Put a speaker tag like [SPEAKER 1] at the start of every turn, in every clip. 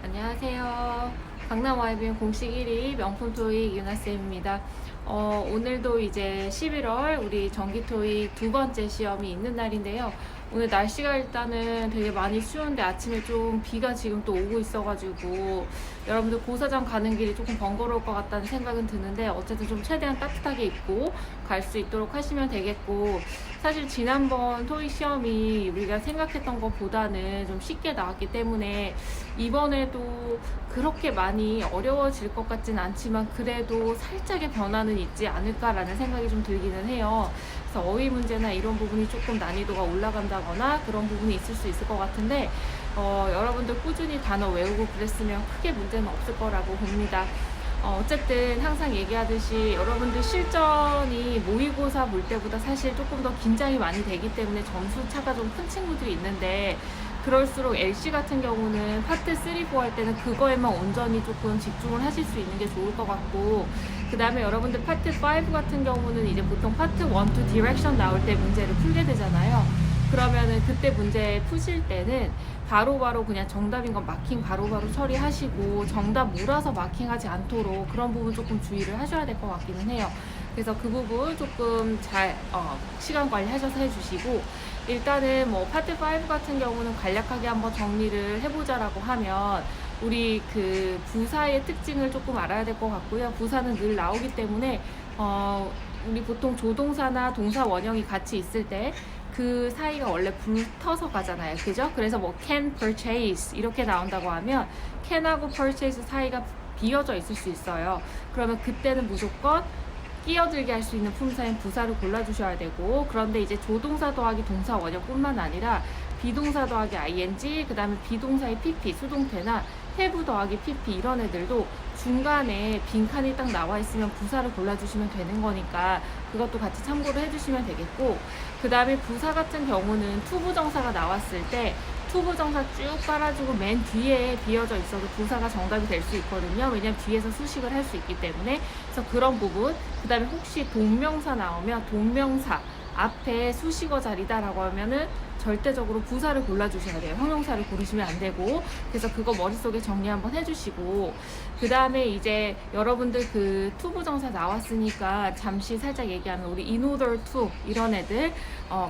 [SPEAKER 1] 안녕하세요. 강남 YBN 공식 1위 명품 토익 유나쌤입니다. 오늘도 이제 11월 우리 정기 토익 두 번째 시험이 있는 날인데요. 오늘 날씨가 일단은 되게 많이 추운데 아침에 좀 비가 지금 또 오고 있어가지고 여러분들 고사장 가는 길이 조금 번거로울 것 같다는 생각은 드는데 어쨌든 좀 최대한 따뜻하게 입고 갈 수 있도록 하시면 되겠고, 사실 지난번 토익 시험이 우리가 생각했던 것보다는 좀 쉽게 나왔기 때문에 이번에도 그렇게 많이 어려워질 것 같진 않지만 그래도 살짝의 변화는 있지 않을까라는 생각이 좀 들기는 해요. 그래서 어휘 문제나 이런 부분이 조금 난이도가 올라간다거나 그런 부분이 있을 수 있을 것 같은데 여러분들 꾸준히 단어 외우고 그랬으면 크게 문제는 없을 거라고 봅니다. 어쨌든 항상 얘기하듯이 여러분들 실전이 모의고사 볼 때보다 사실 조금 더 긴장이 많이 되기 때문에 점수 차가 좀 큰 친구들이 있는데, 그럴수록 LC 같은 경우는 파트 3, 4 할 때는 그거에만 온전히 조금 집중을 하실 수 있는 게 좋을 것 같고, 그 다음에 여러분들 파트 5 같은 경우는 이제 보통 파트 1, 2 디렉션 나올 때 문제를 풀게 되잖아요. 그러면은 그때 문제 푸실 때는 바로바로 그냥 정답인 건 마킹 바로바로 처리하시고 정답 몰아서 마킹하지 않도록 그런 부분 조금 주의를 하셔야 될 것 같기는 해요. 그래서 그 부분 조금 잘 시간 관리하셔서 해주시고, 일단은 뭐 파트 5 같은 경우는 간략하게 한번 정리를 해보자라고 하면 우리 그 부사의 특징을 조금 알아야 될 것 같고요. 부사는 늘 나오기 때문에 우리 보통 조동사나 동사 원형이 같이 있을 때 그 사이가 원래 붙어서 가잖아요. 그죠? 그래서 뭐 can purchase 이렇게 나온다고 하면 can하고 purchase 사이가 비어져 있을 수 있어요. 그러면 그때는 무조건 끼어들게 할 수 있는 품사인 부사를 골라주셔야 되고, 그런데 이제 조동사 더하기 동사 원형뿐만 아니라 비동사 더하기 ing, 그 다음에 비동사의 pp, 수동태나 have 더하기 pp 이런 애들도 중간에 빈칸이 딱 나와 있으면 부사를 골라주시면 되는 거니까 그것도 같이 참고를 해주시면 되겠고, 그 다음에 부사 같은 경우는 투부정사가 나왔을 때 투부정사 쭉 깔아주고 맨 뒤에 비어져 있어도 부사가 정답이 될 수 있거든요. 왜냐면 뒤에서 수식을 할 수 있기 때문에. 그래서 그런 부분, 그 다음에 혹시 동명사 나오면 동명사 앞에 수식어 자리다라고 하면은 절대적으로 부사를 골라주셔야 돼요. 형용사를 고르시면 안 되고. 그래서 그거 머릿속에 정리 한번 해주시고, 그 다음에 이제 여러분들 그 투부정사 나왔으니까 잠시 살짝 얘기하는 우리 in order to 이런 애들,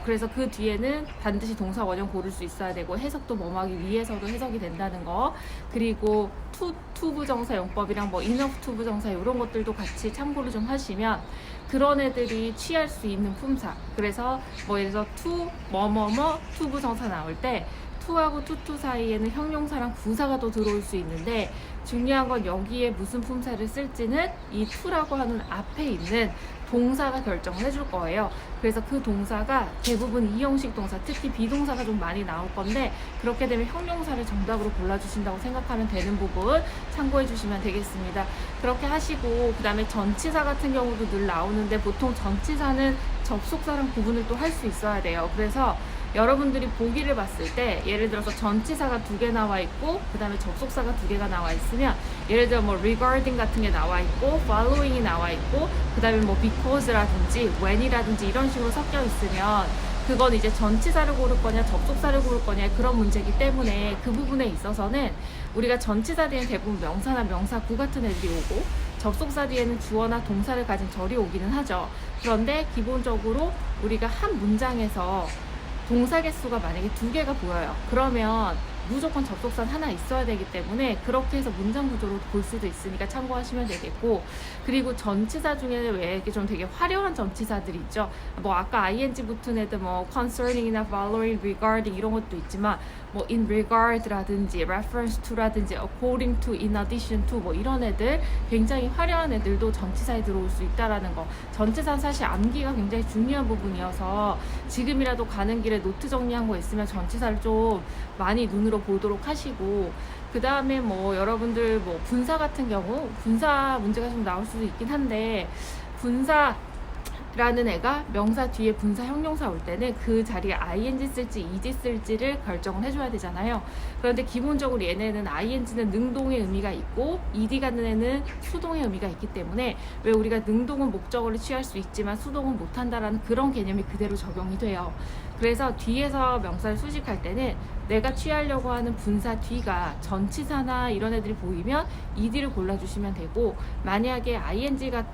[SPEAKER 1] 그래서 그 뒤에는 반드시 동사 원형 고를 수 있어야 되고, 해석도 뭐하기 위해서도 해석이 된다는 거, 그리고 투부정사 용법이랑 뭐 enough 투부정사 이런 것들도 같이 참고를 좀 하시면 그런 애들이 취할 수 있는 품사. 그래서 뭐 예를 들어서 to 뭐뭐뭐 투부정사 나올 때 to하고 to 사이에는 형용사랑 부사가 또 들어올 수 있는데, 중요한 건 여기에 무슨 품사를 쓸지는 이 to라고 하는 앞에 있는 동사가 결정을 해줄 거예요. 그래서 그 동사가 대부분 이형식 동사, 특히 비동사가 좀 많이 나올 건데, 그렇게 되면 형용사를 정답으로 골라주신다고 생각하면 되는 부분 참고해 주시면 되겠습니다. 그렇게 하시고, 그 다음에 전치사 같은 경우도 늘 나오는데 보통 전치사는 접속사랑 구분을 또 할 수 있어야 돼요. 그래서 여러분들이 보기를 봤을 때 예를 들어서 전치사가 2개 나와 있고 그 다음에 접속사가 2개가 나와 있으면, 예를 들어 뭐 regarding 같은 게 나와 있고 following이 나와 있고 그 다음에 뭐 because라든지 when이라든지 이런 식으로 섞여 있으면 그건 이제 전치사를 고를 거냐 접속사를 고를 거냐 그런 문제이기 때문에, 그 부분에 있어서는 우리가 전치사 뒤에는 대부분 명사나 명사구 같은 애들이 오고 접속사 뒤에는 주어나 동사를 가진 절이 오기는 하죠. 그런데 기본적으로 우리가 한 문장에서 동사 개수가 만약에 2개가 보여요. 그러면 무조건 접속사는 하나 있어야 되기 때문에 그렇게 해서 문장 구조로 볼 수도 있으니까 참고하시면 되겠고, 그리고 전치사 중에는 왜 이렇게 좀 되게 화려한 전치사들이 있죠. 뭐 아까 ing 붙은 애들 뭐 concerning이나 following, regarding 이런 것도 있지만 뭐 in regard라든지 reference to라든지 according to, in addition to 뭐 이런 애들, 굉장히 화려한 애들도 전치사에 들어올 수 있다라는 거. 전치사는 사실 암기가 굉장히 중요한 부분이어서 지금이라도 가는 길에 노트 정리한 거 있으면 전치사를 좀 많이 눈으로 보도록 하시고, 그 다음에 뭐 여러분들 뭐 분사 같은 경우 분사 문제가 좀 나올 수도 있긴 한데, 분사라는 애가 명사 뒤에 분사 형용사 올 때는 그 자리에 ing 쓸지 ed 쓸지를 결정을 해줘야 되잖아요. 그런데 기본적으로 얘네는 ing는 능동의 의미가 있고 ed 같은 애는 수동의 의미가 있기 때문에, 왜 우리가 능동은 목적어를 취할 수 있지만 수동은 못한다라는 그런 개념이 그대로 적용이 돼요. 그래서 뒤에서 명사를 수식할 때는 내가 취하려고 하는 분사 뒤가 전치사나 이런 애들이 보이면 ed를 골라주시면 되고, 만약에 ing가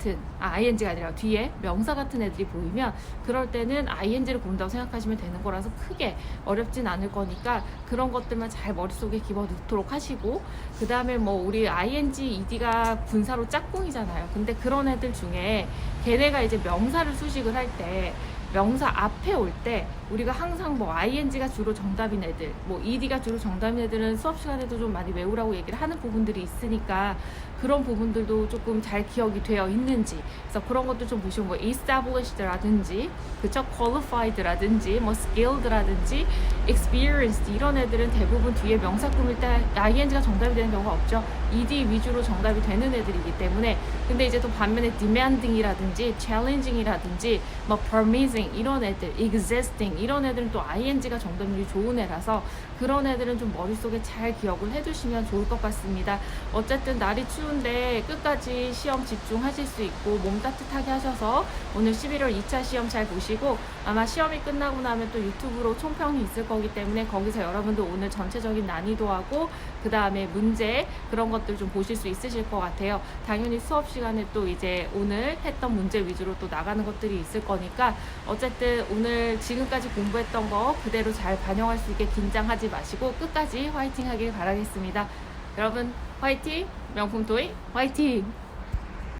[SPEAKER 1] 아니라 뒤에 명사 같은 애들이 보이면 그럴 때는 ing를 고른다고 생각하시면 되는 거라서 크게 어렵진 않을 거니까 그런 것들만 잘 머릿속에 집어넣도록 하시고, 그 다음에 뭐 우리 ing, ed가 분사로 짝꿍이잖아요. 근데 그런 애들 중에 걔네가 이제 명사를 수식을 할 때 명사 앞에 올 때 우리가 항상 뭐 ing가 주로 정답인 애들, 뭐 ed가 주로 정답인 애들은 수업 시간에도 좀 많이 외우라고 얘기를 하는 부분들이 있으니까 그런 부분들도 조금 잘 기억이 되어 있는지, 그래서 그런 것도 좀 보시면 뭐 established라든지, 그쵸, qualified라든지, 뭐 skilled라든지, experienced 이런 애들은 대부분 뒤에 명사 꾸밀 때 ing가 정답이 되는 경우가 없죠. ed 위주로 정답이 되는 애들이기 때문에. 근데 이제 또 반면에 demanding이라든지 challenging이라든지 뭐 promising 이런 애들, existing 이런 애들은 또 ing가 정답률이 좋은 애라서 그런 애들은 좀 머릿속에 잘 기억을 해두시면 좋을 것 같습니다. 어쨌든 날이 추운데 끝까지 시험 집중하실 수 있고 몸 따뜻하게 하셔서 오늘 11월 2차 시험 잘 보시고, 아마 시험이 끝나고 나면 또 유튜브로 총평이 있을 거기 때문에 거기서 여러분들 오늘 전체적인 난이도하고 그 다음에 문제 그런 것들 좀 보실 수 있으실 것 같아요. 당연히 수업 시간에 또 이제 오늘 했던 문제 위주로 또 나가는 것들이 있을 거니까 어쨌든 오늘 지금까지 공부했던 거 그대로 잘 반영할 수 있게 긴장하지 마시고 끝까지 화이팅 하길 바라겠습니다. 여러분 화이팅! 명품 토익 화이팅!